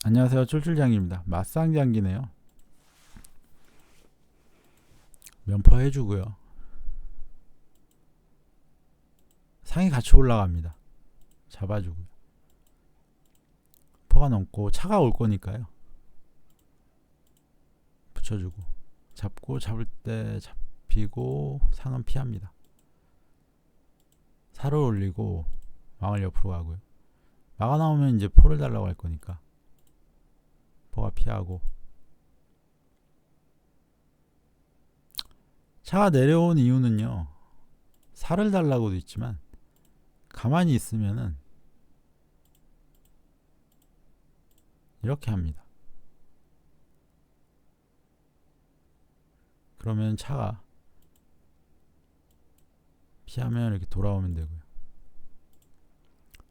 안녕하세요. 쫄쫄장기입니다. 맞상장기네요. 면포 해주고요. 상이 같이 올라갑니다. 잡아주고요. 포가 넘고 차가 올 거니까요. 붙여주고 잡고 잡을 때 잡히고 상은 피합니다. 살을 올리고 왕을 옆으로 가고요. 마가 나오면 이제 포를 달라고 할 거니까 포가 피하고 차가 내려온 이유는요. 살을 달라고도 있지만 가만히 있으면은 이렇게 합니다. 그러면 차가 피하면 이렇게 돌아오면 되고요.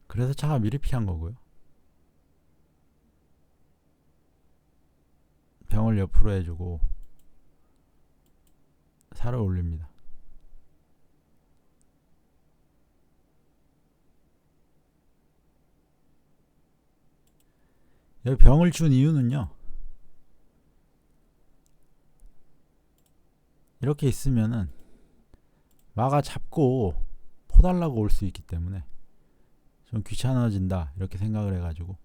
그래서 차가 미리 피한 거고요. 병을 옆으로 해주고 살을 올립니다. 여기 병을 준 이유는요. 이렇게 있으면은 마가 잡고 포달라고 올 수 있기 때문에 좀 귀찮아진다 이렇게 생각을 해가지고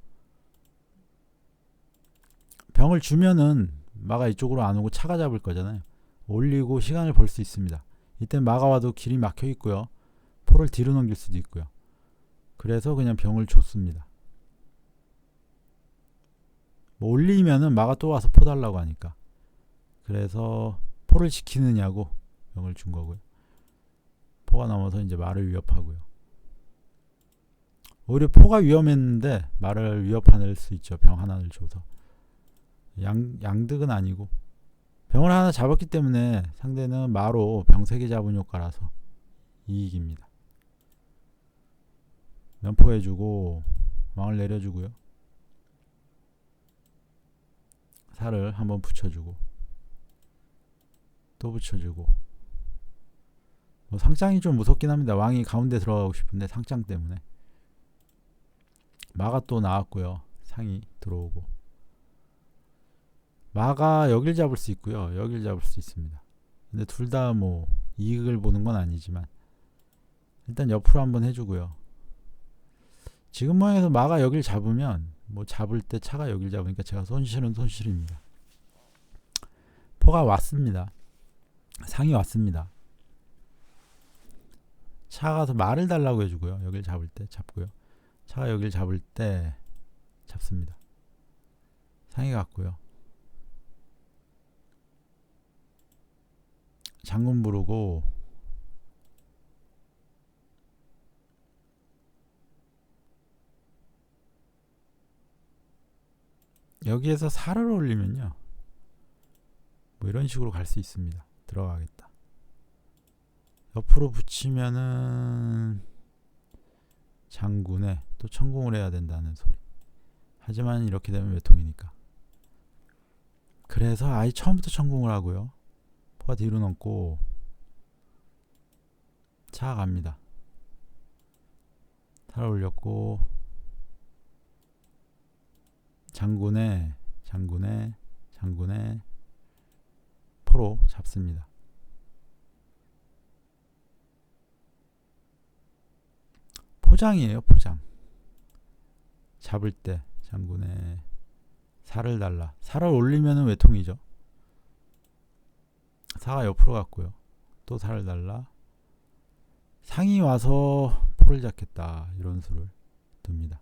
병을 주면은 마가 이쪽으로 안 오고 차가 잡을 거잖아요. 올리고 시간을 벌 수 있습니다. 이때 마가 와도 길이 막혀 있고요. 포를 뒤로 넘길 수도 있고요. 그래서 그냥 병을 줬습니다. 뭐 올리면은 마가 또 와서 포 달라고 하니까. 그래서 포를 지키느냐고 병을 준 거고요. 포가 넘어서 이제 말을 위협하고요. 오히려 포가 위험했는데 말을 위협할 수 있죠. 병 하나를 줘서. 양득은 아니고 병을 하나 잡았기 때문에 상대는 마로 병 3개 잡은 효과라서 이익입니다. 면포해주고 왕을 내려주고요. 살을 한번 붙여주고 또 붙여주고 뭐 상장이 좀 무섭긴 합니다. 왕이 가운데 들어가고 싶은데 상장 때문에 마가 또 나왔고요. 상이 들어오고 마가 여길 잡을 수 있고요. 여길 잡을 수 있습니다. 근데 둘 다 뭐 이익을 보는 건 아니지만 일단 옆으로 한번 해주고요. 지금 모양에서 마가 여길 잡으면 뭐 잡을 때 차가 여길 잡으니까 제가 손실은 손실입니다. 포가 왔습니다. 상이 왔습니다. 차가 가서 말을 달라고 해주고요. 여길 잡을 때 잡고요. 차가 여길 잡을 때 잡습니다. 상이 갔고요. 장군 부르고 여기에서 살을 올리면요. 뭐 이런 식으로 갈 수 있습니다. 들어가겠다. 옆으로 붙이면은 장군에 또 천공을 해야 된다는 소리. 하지만 이렇게 되면 외통이니까. 그래서 아예 처음부터 천공을 하고요. 포가 뒤로 넘고 차 갑니다. 살 올렸고 장군에 포로 잡습니다. 포장이에요. 포장. 잡을 때 장군에 살을 달라. 살을 올리면 외통이죠. 사가 옆으로 갔고요. 또 살을 달라. 상이 와서 포를 잡겠다. 이런 수를 둡니다.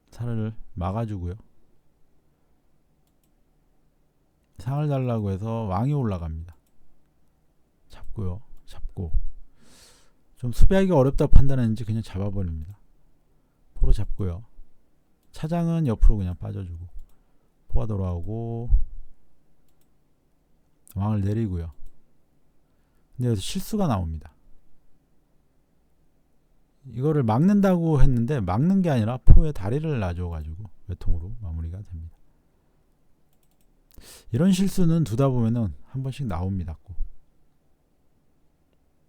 살을 막아주고요. 상을 달라고 해서 왕이 올라갑니다. 잡고요. 잡고 좀 수비하기가 어렵다고 판단했는지 그냥 잡아버립니다. 포로 잡고요. 차장은 옆으로 그냥 빠져주고 포가 돌아오고 왕을 내리고요. 근데 여기서 실수가 나옵니다. 이거를 막는다고 했는데 막는 게 아니라 포에 다리를 놔줘가지고 외통으로 마무리가 됩니다. 이런 실수는 두다 보면은 한 번씩 나옵니다. 꼭.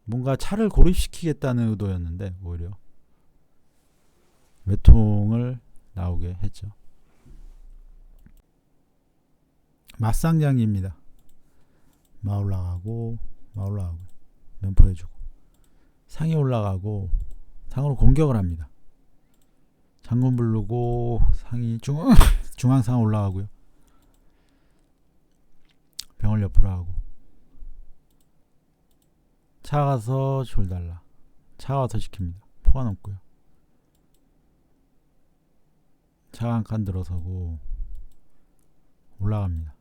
뭔가 차를 고립시키겠다는 의도였는데 오히려 외통을 나오게 했죠. 맞상장기입니다. 마 올라가고 면포 해주고 상이 올라가고 상으로 공격을 합니다. 장군 부르고 상이 중앙상 올라가고요. 병을 옆으로 하고 차가서 졸 달라. 차가서 시킵니다. 포가 넘고요. 차가 한 칸 들어서고 올라갑니다.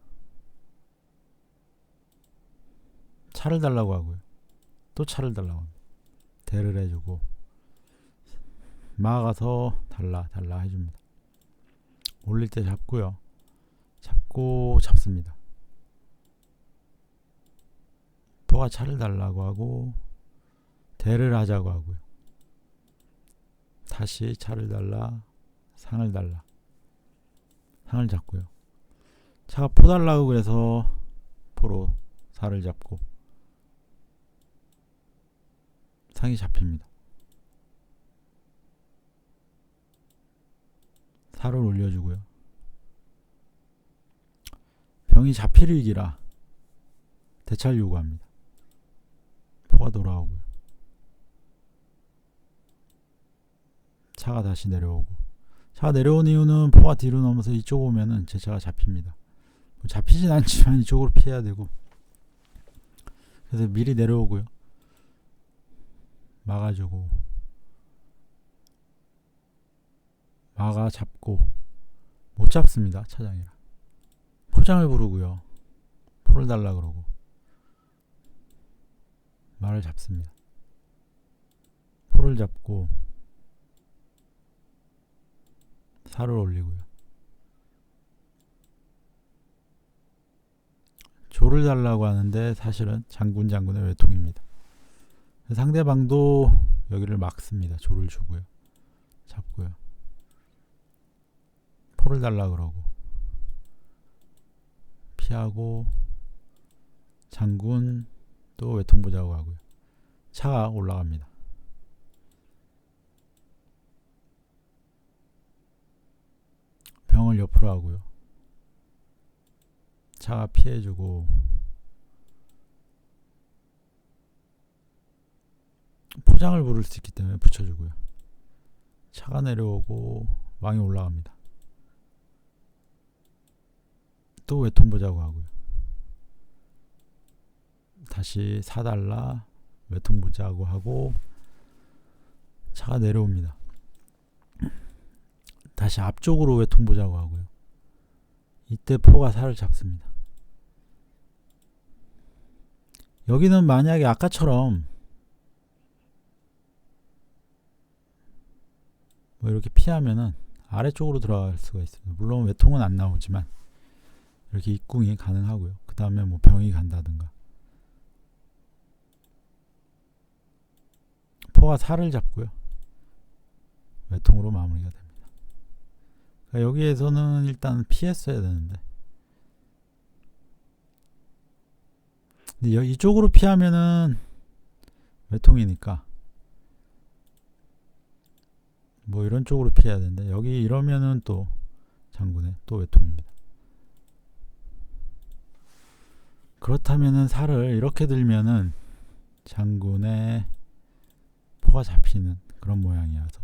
차를 달라고 하고요. 또 차를 달라고 합니다. 대를 해주고 막아서 달라 해줍니다. 올릴 때 잡고요. 잡고 잡습니다. 포가 차를 달라고 하고 대를 하자고 하고요. 다시 차를 달라 상을 달라 상을 잡고요. 차가 포 달라고 그래서 포로 살을 잡고 상이 잡힙니다. 살을 올려주고요. 병이 잡힐 위기라 대차를 요구합니다. 포가 돌아오고요. 차가 다시 내려오고 차가 내려온 이유는 포가 뒤로 넘어서 이쪽 오면은 제 차가 잡힙니다. 잡히진 않지만 이쪽으로 피해야 되고 그래서 미리 내려오고요. 막아주고 막아 잡고 못 잡습니다. 차장이라 포장을 부르고요. 포를 달라 그러고 말을 잡습니다. 포를 잡고 살을 올리고요. 조를 달라고 하는데 사실은 장군의 외통입니다. 상대방도 여기를 막습니다. 조를 주고요. 잡고요. 포를 달라 그러고 피하고 장군 또 외통 보자고 하고요. 차가 올라갑니다. 병을 옆으로 하고요. 차가 피해주고 포장을 부를 수 있기 때문에 붙여주고요. 차가 내려오고 왕이 올라갑니다. 또 외통 보자고 하고요. 다시 사달라 외통 보자고 하고 차가 내려옵니다. 다시 앞쪽으로 외통 보자고 하고요. 이때 포가 살을 잡습니다. 여기는 만약에 아까처럼 뭐 이렇게 피하면은 아래쪽으로 들어갈 수가 있습니다. 물론 외통은 안 나오지만 이렇게 입궁이 가능하고요. 그 다음에 뭐 병이 간다든가 포가 살을 잡고요. 외통으로 마무리가 됩니다. 그러니까 여기에서는 일단 피했어야 되는데 근데 이쪽으로 피하면은 외통이니까 뭐 이런 쪽으로 피해야 되는데 여기 이러면은 또 장군의 또 외통입니다. 그렇다면은 살을 이렇게 들면은 장군의 포가 잡히는 그런 모양이어서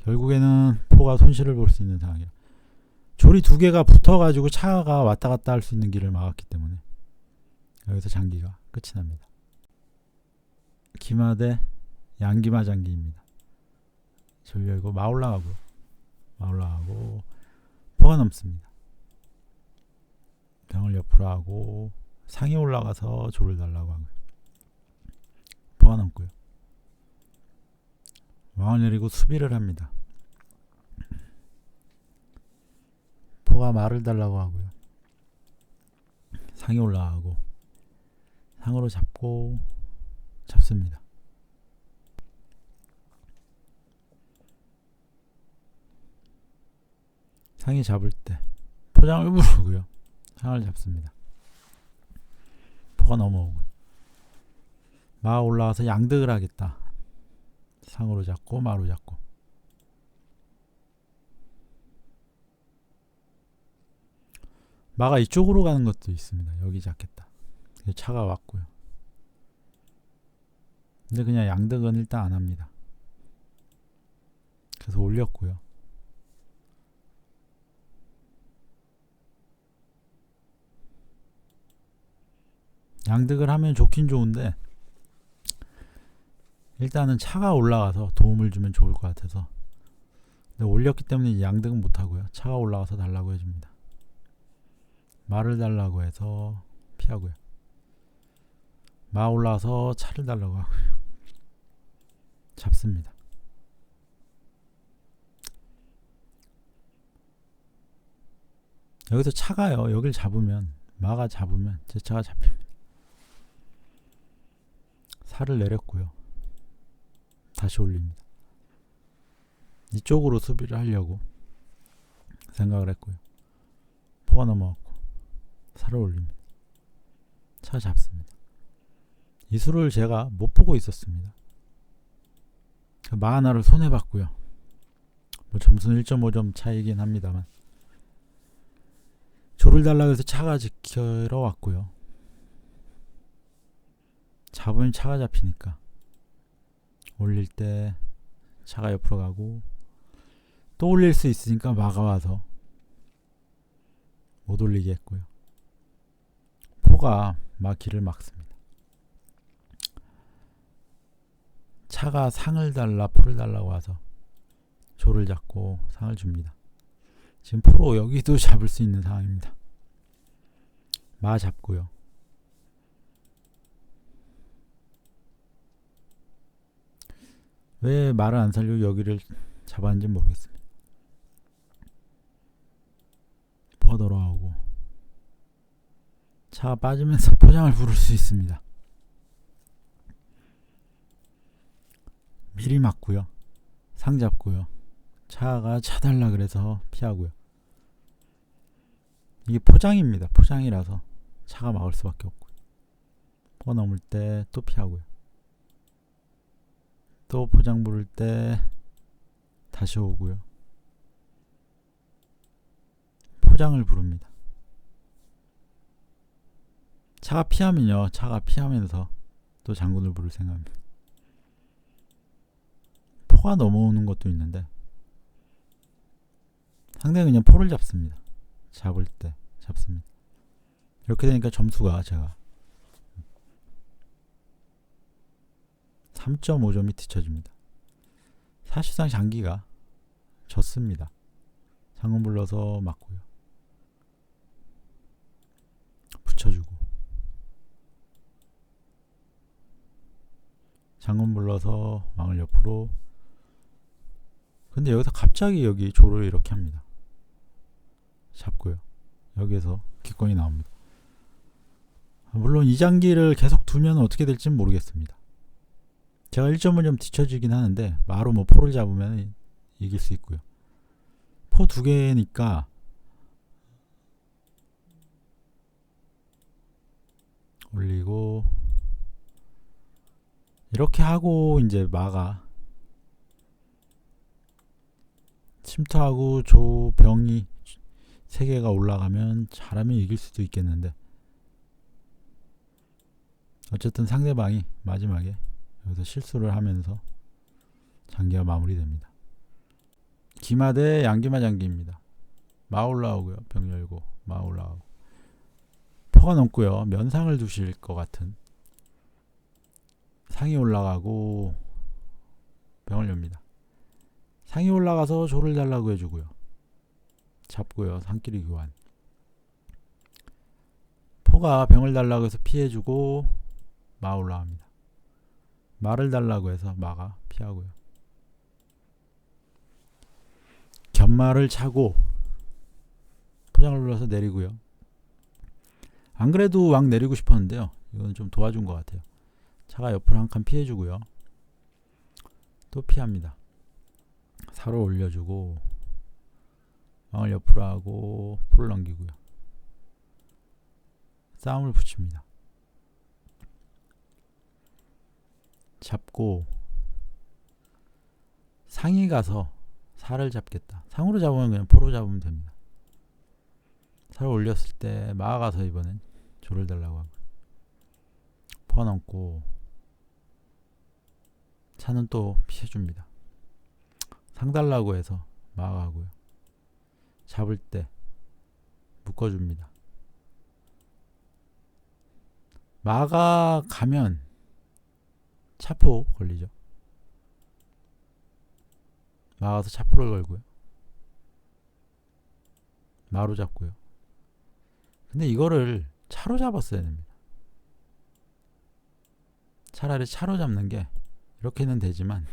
결국에는 포가 손실을 볼 수 있는 상황이라 조리 두 개가 붙어가지고 차가 왔다 갔다 할 수 있는 길을 막았기 때문에 여기서 장기가 끝이 납니다. 기마대 양기마 장기입니다. 절 열고 마 올라가고 포가 넘습니다. 병을 옆으로 하고 상이 올라가서 조를 달라고 하고요. 포가 넘고요. 왕을 내리고 수비를 합니다. 포가 말을 달라고 하고요. 상이 올라가고 상으로 잡고 잡습니다. 상이 잡을 때 포장을 부르고요. 상을 잡습니다. 포가 넘어오고 마 올라가서 양득을 하겠다. 상으로 잡고 마로 잡고 마가 이쪽으로 가는 것도 있습니다. 여기 잡겠다. 차가 왔고요. 근데 그냥 양득은 일단 안 합니다. 그래서 올렸고요. 양득을 하면 좋긴 좋은데 일단은 차가 올라가서 도움을 주면 좋을 것 같아서, 근데 올렸기 때문에 양득은 못하고요. 차가 올라가서 달라고 해줍니다. 마를 달라고 해서 피하고요. 마 올라와서 차를 달라고 하고요. 잡습니다. 여기서 차가요. 여길 잡으면, 마가 잡으면 제 차가 잡힙니다. 살을 내렸고요. 다시 올립니다. 이쪽으로 수비를 하려고 생각을 했고요. 포가 넘어갔고 살을 올립니다. 차 잡습니다. 이 수를 제가 못 보고 있었습니다. 마 하나를 손해봤고요. 뭐 점수는 1.5점 차이긴 합니다만, 조를 달라고 해서 차가 지키러 왔고요. 잡으면 차가 잡히니까 올릴 때 차가 옆으로 가고, 또 올릴 수 있으니까 마가 와서 못 올리게 했고요. 포가 마 길을 막습니다. 차가 상을 달라 포를 달라고 와서 조를 잡고 상을 줍니다. 지금 포로 여기도 잡을 수 있는 상황입니다. 마 잡고요. 왜 말을 안 살리고 여기를 잡았는지 모르겠습니다. 포가 돌아오고 차가 빠지면서 포장을 부를 수 있습니다. 미리 맞고요. 상 잡고요. 차가 차달라 그래서 피하고요. 이게 포장입니다. 포장이라서 차가 막을 수밖에 없고요. 포가 넘을 때 또 피하고요. 또 포장 부를 때 다시 오고요. 포장을 부릅니다. 차가 피하면요, 차가 피하면서 또 장군을 부를 생각입니다. 포가 넘어오는 것도 있는데 상대는 그냥 포를 잡습니다. 잡을 때 잡습니다. 이렇게 되니까 점수가 제가 3.5점이 뒤쳐집니다. 사실상 장기가 졌습니다. 장군 불러서 맞고요. 붙여주고 장군 불러서 왕을 옆으로. 근데 여기서 갑자기 여기 조를 이렇게 합니다. 잡고요. 여기에서 기권이 나옵니다. 물론 이 장기를 계속 두면 어떻게 될지는 모르겠습니다. 제가 1.5점 뒤쳐지긴 하는데 마로 뭐 포를 잡으면 이길 수 있고요. 포 2개니까 올리고 이렇게 하고 이제 마가 침투하고 조 병이 3개가 올라가면 잘하면 이길 수도 있겠는데, 어쨌든 상대방이 마지막에 여기서 실수를 하면서 장기가 마무리됩니다. 기마 대 양기마 장기입니다. 마 올라오고요. 병 열고 마 올라오고 포가 넘고요. 면상을 두실 것 같은 상이 올라가고 병을 엽니다. 상이 올라가서 조를 달라고 해주고요. 잡고요. 상끼리 교환. 포가 병을 달라고 해서 피해주고 마 올라갑니다. 마를 달라고 해서 마가 피하고요. 견마를 차고 포장을 눌러서 내리고요. 안 그래도 왕 내리고 싶었는데요. 이건 좀 도와준 것 같아요. 차가 옆으로 한 칸 피해주고요. 또 피합니다. 사로 올려주고 왕을 옆으로 하고 포를 넘기고요. 싸움을 붙입니다. 잡고 상이 가서 살을 잡겠다. 상으로 잡으면 그냥 포로 잡으면 됩니다. 살을 올렸을 때 마가서 이번엔 조를 달라고 하고 포가 넘고 차는 또 피해줍니다. 상 달라고 해서 마가하고요. 잡을 때 묶어줍니다. 마가 가면 차포 걸리죠. 마가서 차포를 걸고요. 마로 잡고요. 근데 이거를 차로 잡았어야 됩니다. 차라리 차로 잡는 게 이렇게는 되지만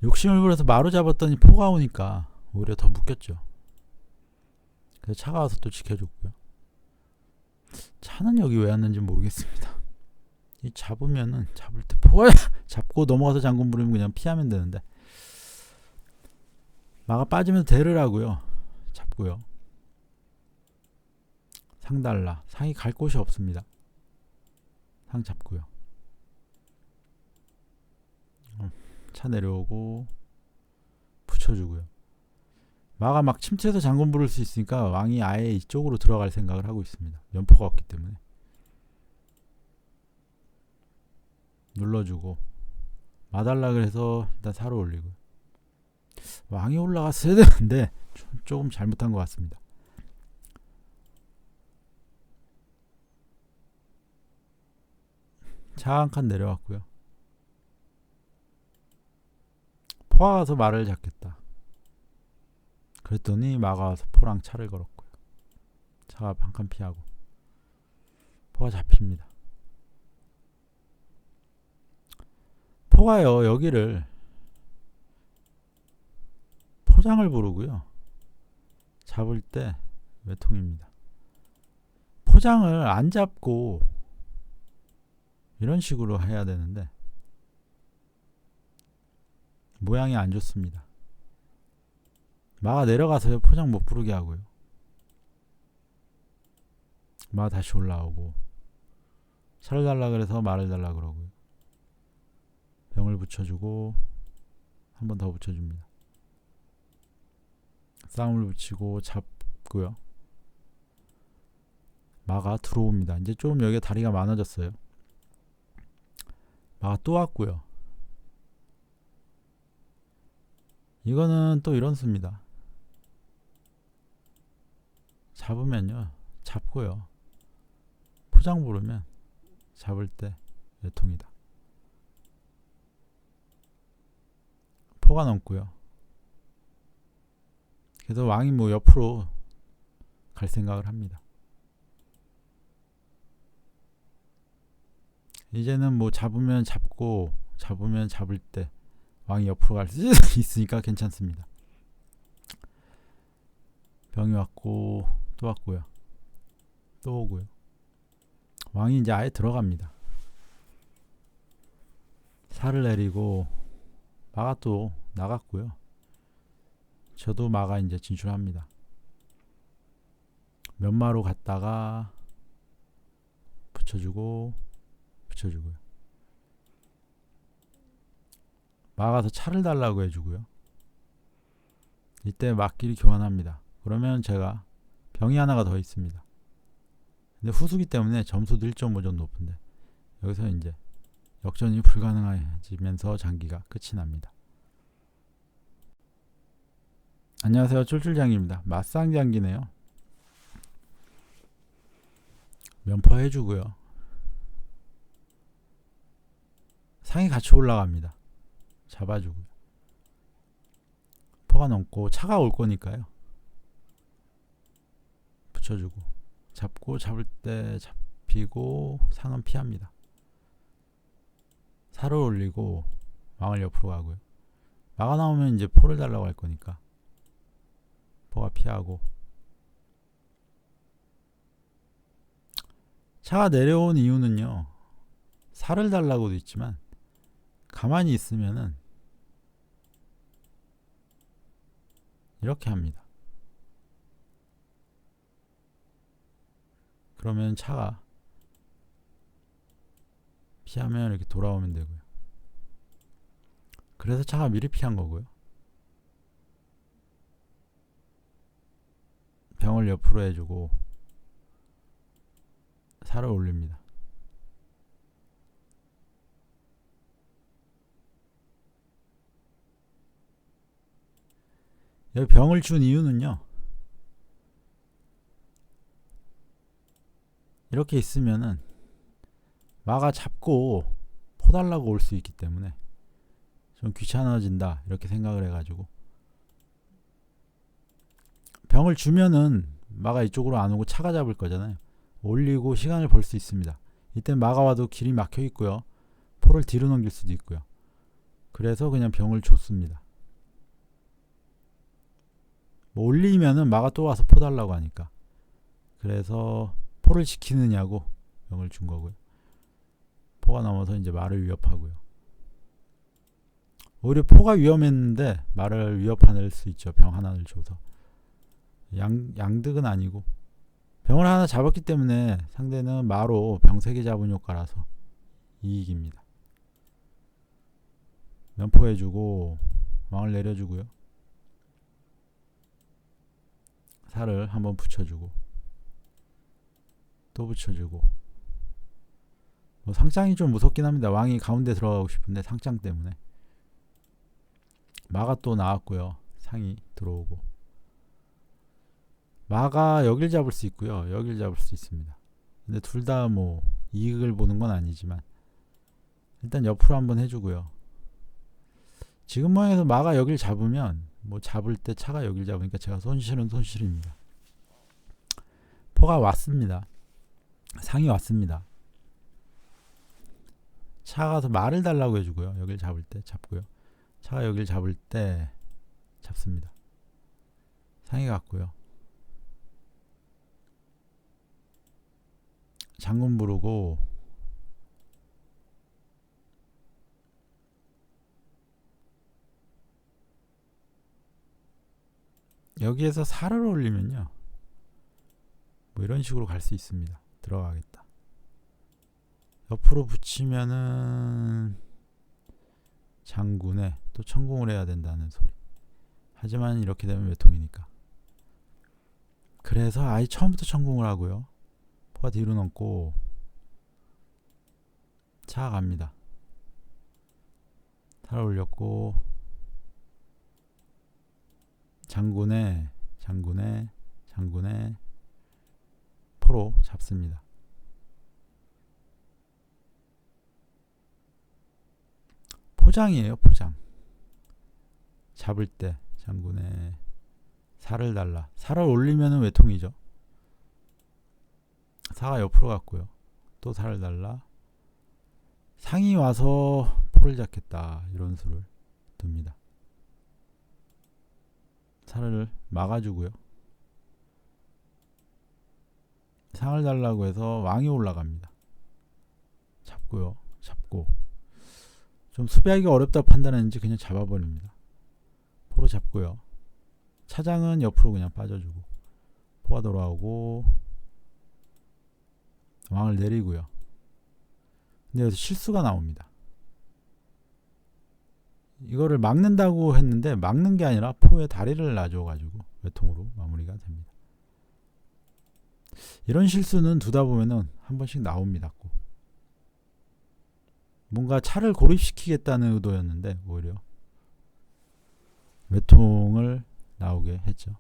욕심을 부려서 마로 잡았더니 포가 오니까 오히려 더 묶였죠. 그래서 차가 와서 또 지켜줬고요. 차는 여기 왜 왔는지 모르겠습니다. 이 잡으면은 잡을 때 포가 잡고 넘어가서 장군 부리면 그냥 피하면 되는데 마가 빠지면서 대를 하고요. 잡고요. 상 달라. 상이 갈 곳이 없습니다. 상 잡고요. 차 내려오고 붙여주고요. 마가 막 침투해서 장군 부를 수 있으니까 왕이 아예 이쪽으로 들어갈 생각을 하고 있습니다. 면포가 없기 때문에. 눌러주고 마달라 그래서 일단 사로 올리고요. 왕이 올라갔어야 되는데 조금 잘못한 것 같습니다. 차 한 칸 내려왔고요. 포가 가서 말을 잡겠다. 그랬더니 마가 와서 포랑 차를 걸었고요. 차가 한 칸 피하고 포가 잡힙니다. 포가요 여기를 포장을 부르고요. 잡을 때 외통입니다. 포장을 안 잡고 이런 식으로 해야 되는데 모양이 안 좋습니다. 마가 내려가서요 포장 못 부르게 하고요. 마 다시 올라오고 차를 달라 그래서 말을 달라 그러고요. 병을 붙여주고 한 번 더 붙여줍니다. 쌍을 붙이고 잡고요. 마가 들어옵니다. 이제 좀 여기가 다리가 많아졌어요. 마가 또 왔고요. 이거는 또 이런 수입니다. 잡으면요. 잡고요. 포장 부르면 잡을 때 외통이다. 포가 넘고요. 그래서 왕이 뭐 옆으로 갈 생각을 합니다. 이제는 뭐 잡으면 잡고 잡으면 잡을 때 왕이 옆으로 갈 수 있으니까 괜찮습니다. 병이 왔고 또 왔고요. 또 오고요. 왕이 이제 아예 들어갑니다. 살을 내리고 마가 또 나갔고요. 저도 마가 이제 진출합니다. 면마로 갔다가 붙여주고 붙여주고요. 마가서 차를 달라고 해주고요. 이때 막길이 교환합니다. 그러면 제가 병이 하나가 더 있습니다. 근데 후수기 때문에 점수도 1.5 정도 높은데 여기서 이제 역전이 불가능해지면서 장기가 끝이 납니다. 안녕하세요. 쫄쫄장기입니다. 맞상장기네요. 면포 해주고요. 상이 같이 올라갑니다. 잡아주고요. 포가 넘고 차가 올 거니까요. 붙여주고 잡고 잡을 때 잡히고 상은 피합니다. 살을 올리고 왕을 옆으로 가고요. 마가 나오면 이제 포를 달라고 할 거니까 포가 피하고 차가 내려온 이유는요. 살을 달라고도 있지만 가만히 있으면은 이렇게 합니다. 그러면 차가 피하면 이렇게 돌아오면 되고요. 그래서 차가 미리 피한 거고요. 병을 옆으로 해주고 살을 올립니다. 여기 병을 준 이유는요, 이렇게 있으면은 마가 잡고 포달라고 올 수 있기 때문에 좀 귀찮아진다 이렇게 생각을 해가지고 병을 주면은 마가 이쪽으로 안 오고 차가 잡을 거잖아요. 올리고 시간을 벌 수 있습니다. 이때 마가 와도 길이 막혀 있고요, 포를 뒤로 넘길 수도 있고요. 그래서 그냥 병을 줬습니다. 뭐 올리면은 마가 또 와서 포 달라고 하니까, 그래서 포를 지키느냐고 병을 준 거고요. 포가 넘어서 이제 말을 위협하고요. 오히려 포가 위험했는데 말을 위협할 수 있죠, 병 하나를 줘서. 양득은 아니고 병을 하나 잡았기 때문에 상대는 마로 병 3개 잡은 효과라서 이익입니다. 면포해주고 왕을 내려주고요, 살을 한번 붙여주고 또 붙여주고. 뭐 상장이 좀 무섭긴 합니다. 왕이 가운데 들어가고 싶은데 상장 때문에. 마가 또 나왔고요, 상이 들어오고. 마가 여길 잡을 수 있고요, 여길 잡을 수 있습니다. 근데 둘 다 뭐 이익을 보는 건 아니지만 일단 옆으로 한번 해주고요. 지금 모양에서 마가 여길 잡으면 뭐 잡을 때 차가 여길 잡으니까 제가 손실은 손실입니다. 포가 왔습니다. 상이 왔습니다. 차가 가서 말을 달라고 해주고요, 여길 잡을 때 잡고요. 차가 여길 잡을 때 잡습니다. 상이 갔고요. 장군 부르고 여기에서 살을 올리면요, 뭐 이런 식으로 갈 수 있습니다. 들어가겠다. 옆으로 붙이면은 장군에 또 천공을 해야 된다는 소리. 하지만 이렇게 되면 외통이니까. 그래서 아예 처음부터 천공을 하고요. 포가 뒤로 넘고 차 갑니다. 살 올렸고 장군에 포로 잡습니다. 포장이에요, 포장. 잡을 때 장군에 살을 달라. 살을 올리면은 외통이죠. 사가 옆으로 갔고요. 또 살을 달라. 상이 와서 포를 잡겠다, 이런 수를 둡니다. 살을 막아주고요. 상을 달라고 해서 왕이 올라갑니다. 잡고요. 잡고 좀 수비하기가 어렵다고 판단했는지 그냥 잡아버립니다. 포로 잡고요. 차장은 옆으로 그냥 빠져주고 포가 돌아오고 왕을 내리고요. 근데 여기서 실수가 나옵니다. 이거를 막는다고 했는데 막는 게 아니라 포에 다리를 놔줘가지고 외통으로 마무리가 됩니다. 이런 실수는 두다 보면은 한 번씩 나옵니다. 꼭. 뭔가 차를 고립시키겠다는 의도였는데 오히려 외통을 나오게 했죠.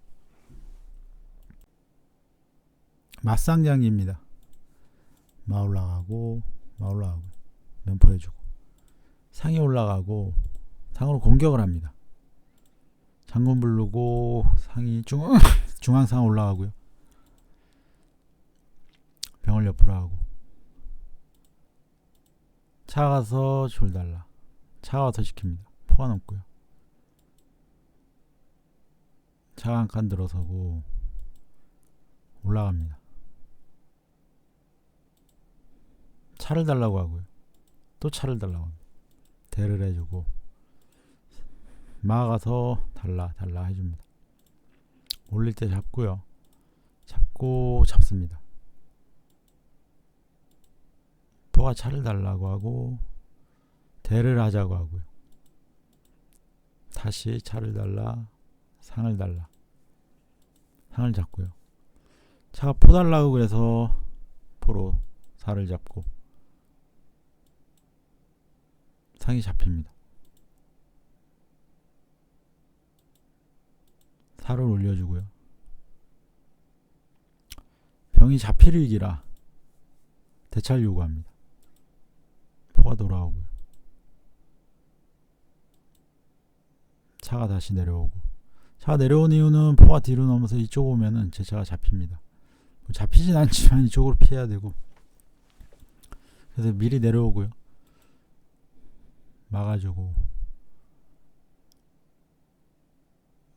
맞상장기입니다. 마 올라가고 면포해주고 상이 올라가고 상으로 공격을 합니다. 장군 부르고 상이 중앙상 올라가고요. 병을 옆으로 하고 차 가서 줄 달라. 차 와서 시킵니다. 포가 넘고요. 차가 한 칸 들어서고 올라갑니다. 차를 달라고 하고요. 또 차를 달라고 합니다. 대를 해주고 막아서 달라 해줍니다. 올릴 때 잡고요. 잡고 잡습니다. 포가 차를 달라고 하고 대를 하자고 하고요. 다시 차를 달라, 상을 달라. 상을 잡고요. 차가 포 달라고 그래서 포로 살을 잡고 상이 잡힙니다. 살을 올려주고요. 병이 잡힐 위기라 대차를 요구합니다. 포가 돌아오고요. 차가 다시 내려오고, 차가 내려온 이유는 포가 뒤로 넘어서 이쪽 오면은 제 차가 잡힙니다. 잡히진 않지만 이쪽으로 피해야 되고, 그래서 미리 내려오고요. 막아주고,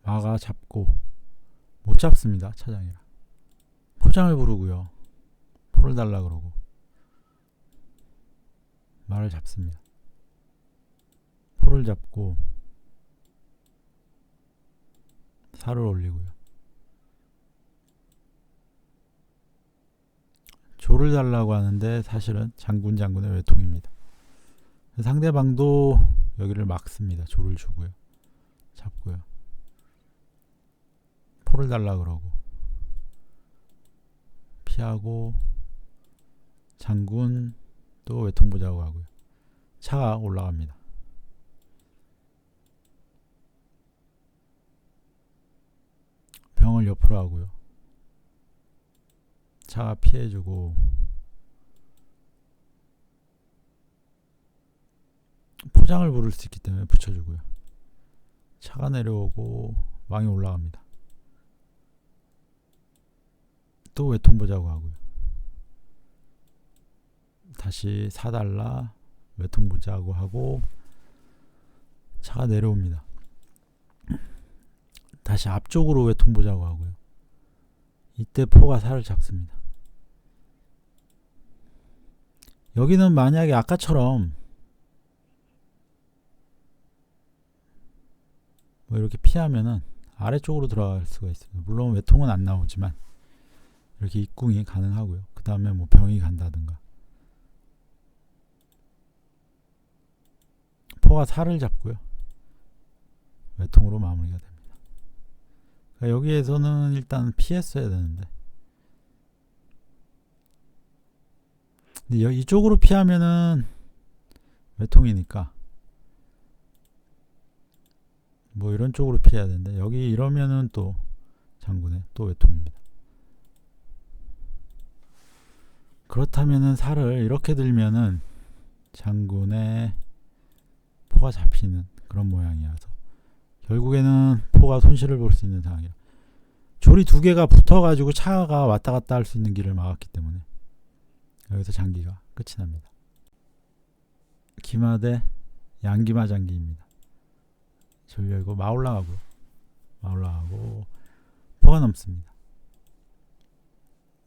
막아 잡고, 못 잡습니다. 차장이라. 포장을 부르고요. 포를 달라 그러고 말을 잡습니다. 포를 잡고 살을 올리고요. 조를 달라고 하는데 사실은 장군의 외통입니다. 상대방도 여기를 막습니다. 조를 주고요. 잡고요. 포를 달라 그러고 피하고, 장군 또 외통 보자고 하고요. 차가 올라갑니다. 병을 옆으로 하고요. 차가 피해주고, 포장을 부를 수 있기 때문에 붙여주고요. 차가 내려오고 왕이 올라갑니다. 또 외통 보자고 하고요. 다시 사달라 외통 보자고 하고 차가 내려옵니다. 다시 앞쪽으로 외통 보자고 하고요. 이때 포가 살을 잡습니다. 여기는 만약에 아까처럼 뭐 이렇게 피하면은 아래쪽으로 들어갈 수가 있습니다. 물론 외통은 안 나오지만 이렇게 입궁이 가능하고요. 그 다음에 뭐 병이 간다든가. 포가 살을 잡고요. 외통으로 마무리가 됩니다. 그러니까 여기에서는 일단 피했어야 되는데, 근데 이쪽으로 피하면은 외통이니까 뭐 이런 쪽으로 피해야 되는데, 여기 이러면은 또 장군의 또 외통입니다. 그렇다면은 살을 이렇게 들면은 장군의 포가 잡히는 그런 모양이어서 결국에는 포가 손실을 볼 수 있는 상황이라, 조리 두 개가 붙어가지고 차가 왔다 갔다 할 수 있는 길을 막았기 때문에 여기서 장기가 끝이 납니다. 기마대 양기마 장기입니다. 줄 열고 마 올라가고요. 마 올라가고 포가 넘습니다.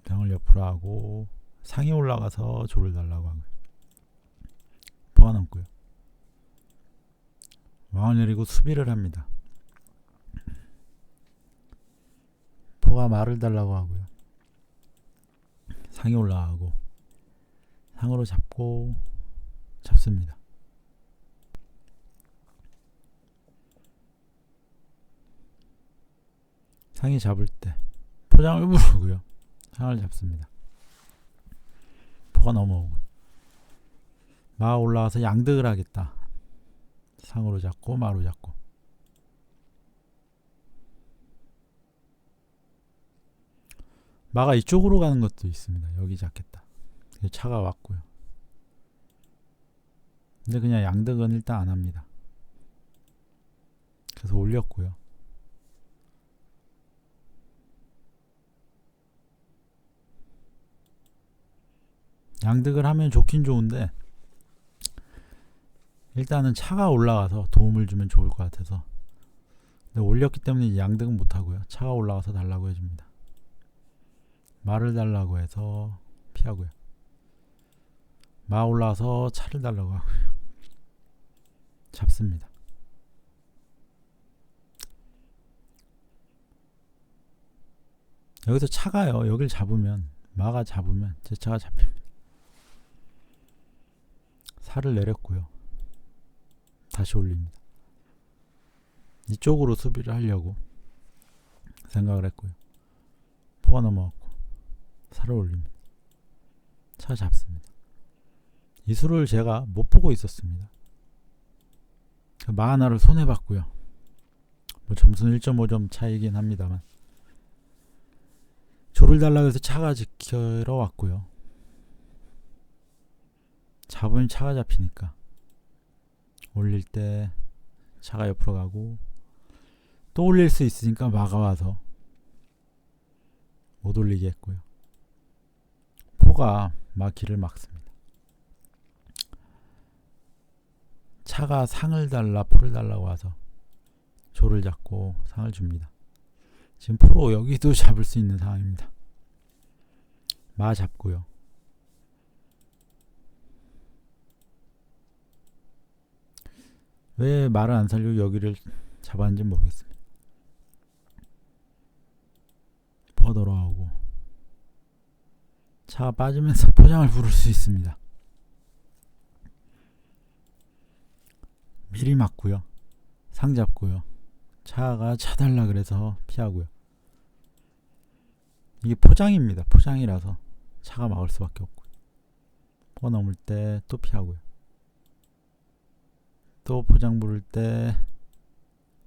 병을 옆으로 하고 상이 올라가서 조를 달라고 하고요. 포가 넘고요. 왕을 내리고 수비를 합니다. 포가 말을 달라고 하고요. 상이 올라가고 상으로 잡고 잡습니다. 상이 잡을 때 포장을 부르고요. 상을 잡습니다. 포가 넘어오고요. 마가 올라가서 양득을 하겠다. 상으로 잡고 마로 잡고 마가 이쪽으로 가는 것도 있습니다. 여기 잡겠다. 차가 왔고요. 근데 그냥 양득은 일단 안 합니다. 그래서 올렸고요. 양득을 하면 좋긴 좋은데 일단은 차가 올라가서 도움을 주면 좋을 것 같아서, 근데 올렸기 때문에 양득은 못하고요. 차가 올라가서 달라고 해줍니다. 말을 달라고 해서 피하고요. 마 올라와서 차를 달라고 하고요. 잡습니다. 여기서 차가요. 여길 잡으면, 마가 잡으면 제 차가 잡힙니다. 살을 내렸고요. 다시 올립니다. 이쪽으로 수비를 하려고 생각을 했고요. 포가 넘어갔고 살을 올립니다. 차 잡습니다. 이 수를 제가 못 보고 있었습니다. 마 하나를 손해봤고요. 뭐 점수는 1.5점 차이긴 합니다만 조를 달라고 해서 차가 지키러 왔고요. 잡으면 차가 잡히니까 올릴 때 차가 옆으로 가고 또 올릴 수 있으니까 마가 와서 못 올리게 했고요. 포가 마 길을 막습니다. 차가 상을 달라 포를 달라고 와서 조를 잡고 상을 줍니다. 지금 포로 여기도 잡을 수 있는 상황입니다. 마 잡고요. 왜 말을 안 살리고 여기를 잡았는지 모르겠습니다. 포 돌아오고 차가 빠지면서 포장을 부를 수 있습니다. 미리 맞고요. 상 잡고요. 차가 차달라 그래서 피하고요. 이게 포장입니다. 포장이라서 차가 막을 수밖에 없고요. 포 넘을 때 또 피하고요. 또 포장 부를 때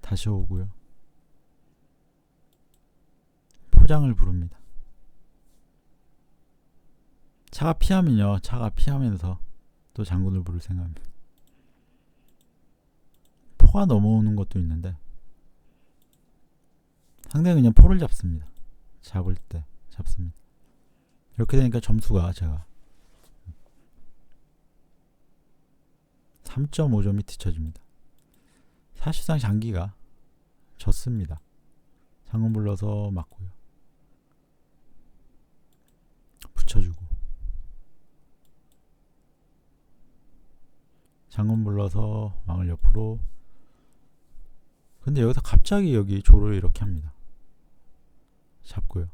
다시 오고요. 포장을 부릅니다. 차가 피하면요. 차가 피하면서 또 장군을 부를 생각입니다. 포가 넘어오는 것도 있는데 상대는 그냥 포를 잡습니다. 잡을 때 잡습니다. 이렇게 되니까 점수가 제가 3.5점이 뒤쳐집니다. 사실상 장기가 졌습니다. 장군 불러서 맞고요. 붙여주고 장군 불러서 왕을 옆으로. 근데 여기서 갑자기 여기 조를 이렇게 합니다. 잡고요.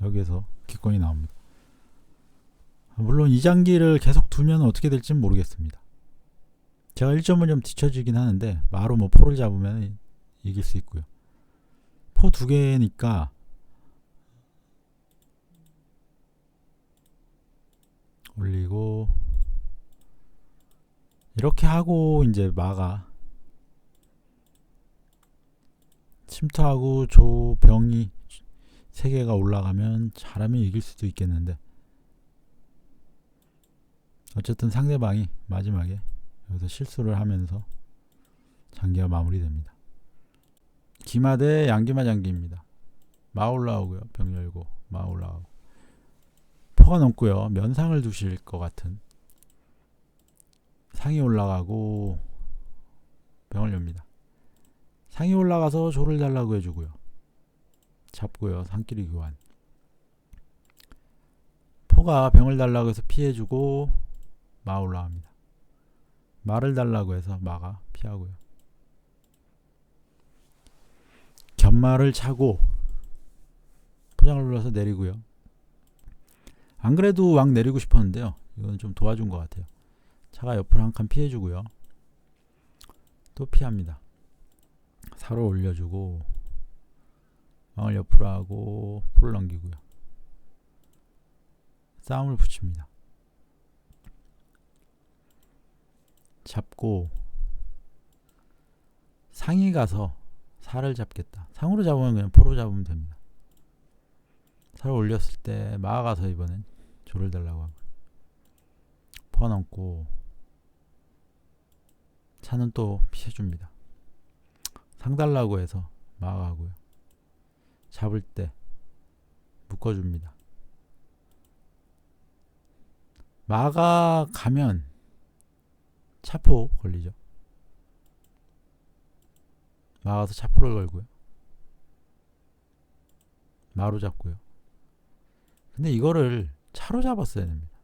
여기에서 기권이 나옵니다. 물론 이 장기를 계속 두면 어떻게 될지는 모르겠습니다. 제가 1.5점 뒤쳐지긴 하는데 마로 뭐 포를 잡으면 이길 수 있고요. 포 2개니까 올리고 이렇게 하고 이제 마가 침투하고 조병이 3개가 올라가면 잘하면 이길 수도 있겠는데 어쨌든 상대방이 마지막에 여기서 실수를 하면서 장기가 마무리됩니다. 기마 대 양기마 장기입니다. 마 올라오고요. 병 열고 마 올라가고 포가 넘고요. 면상을 두실 것 같은 상이 올라가고 병을 엽니다. 상이 올라가서 조를 달라고 해주고요. 잡고요. 상끼리 교환. 포가 병을 달라고 해서 피해주고 마 올라갑니다. 마를 달라고 해서 마가 피하고요. 견마를 차고 포장을 눌러서 내리고요. 안 그래도 왕 내리고 싶었는데요. 이건 좀 도와준 것 같아요. 차가 옆으로 한 칸 피해주고요. 또 피합니다. 사로 올려주고 왕을 옆으로 하고 포를 넘기고요. 싸움을 붙입니다. 잡고 상이 가서 살을 잡겠다. 상으로 잡으면 그냥 포로 잡으면 됩니다. 살을 올렸을 때 마가 가서 이번엔 조를 달라고 하고 포가 넘고 차는 또 피해줍니다. 상 달라고 해서 마가 가고요. 잡을 때 묶어줍니다. 마가 가면 차포 걸리죠. 마가서 차포를 걸고요. 마로 잡고요. 근데 이거를 차로 잡았어야 됩니다.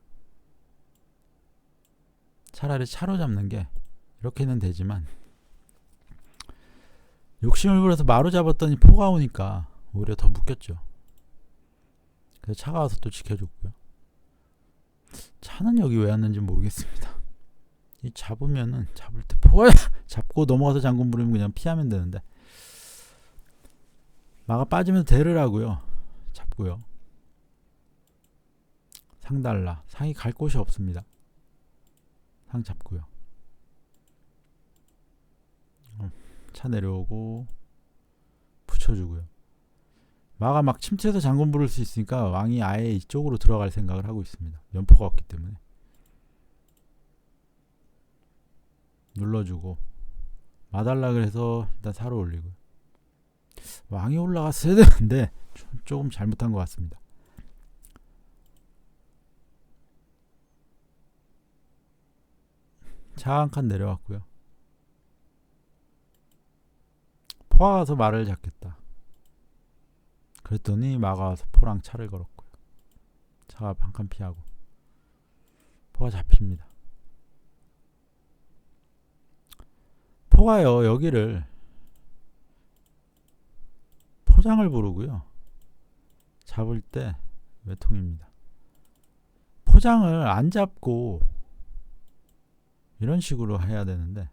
차라리 차로 잡는 게 이렇게는 되지만 욕심을 부려서 마로 잡았더니 포가 오니까 오히려 더 묶였죠. 그래서 차가 와서 또 지켜줬고요. 차는 여기 왜 왔는지 모르겠습니다. 이 잡으면은 잡을 때 포가 잡고 넘어가서 장군 부리면 그냥 피하면 되는데 마가 빠지면서 대를 하고요. 잡고요. 상 달라. 상이 갈 곳이 없습니다. 상 잡고요. 차 내려오고 붙여주고요. 마가 막 침투해서 장군 부를 수 있으니까 왕이 아예 이쪽으로 들어갈 생각을 하고 있습니다. 면포가 없기 때문에. 눌러주고 마달라 그래서 일단 사로 올리고요. 왕이 올라갔어야 되는데 조금 잘못한 것 같습니다. 차 한 칸 내려왔고요. 포가 가서 말을 잡겠다. 그랬더니 마가 와서 포랑 차를 걸었고요. 차가 한 칸 피하고 포가 잡힙니다. 포가요 여기를 포장을 부르고요. 잡을 때 외통입니다. 포장을 안 잡고 이런 식으로 해야 되는데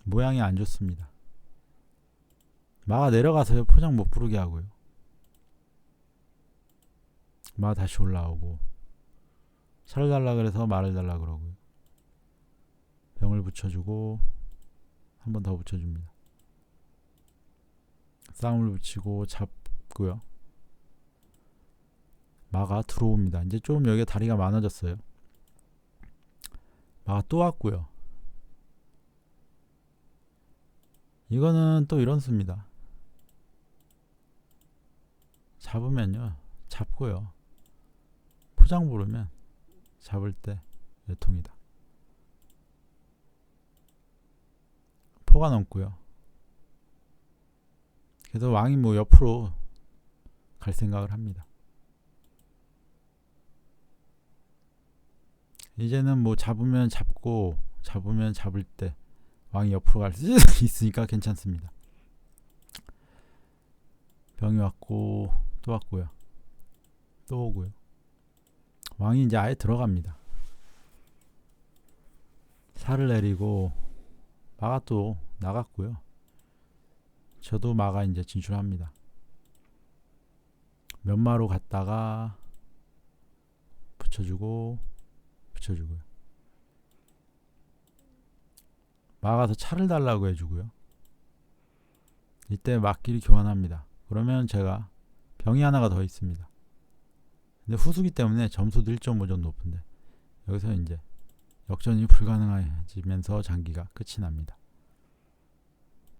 모양이 안 좋습니다. 마가 내려가서요 포장 못 부르게 하고요. 마 다시 올라오고 차를 달라 그래서 말을 달라 그러고요. 병을 붙여주고 한 번 더 붙여줍니다. 쌍을 붙이고 잡고요. 마가 들어옵니다. 이제 좀 여기가 다리가 많아졌어요. 마가 또 왔고요. 이거는 또 이런 수입니다. 잡으면요 잡고요. 포장 부르면 잡을 때 외통이다. 포가 넘고요. 그래서 왕이 뭐 옆으로 갈 생각을 합니다. 이제는 뭐 잡으면 잡고 잡으면 잡을 때 왕이 옆으로 갈 수 있으니까 괜찮습니다. 병이 왔고 또 왔고요. 또 오고요. 왕이 이제 아예 들어갑니다. 살을 내리고 마가 또 나갔고요. 저도 마가 이제 진출합니다. 면마로 갔다가 붙여주고 붙여주고요. 마가서 차를 달라고 해주고요. 이때 막길이 교환합니다. 그러면 제가 병이 하나가 더 있습니다. 근데 후수기 때문에 점수도 1.5 정도 높은데 여기서 이제 역전이 불가능해지면서 장기가 끝이 납니다.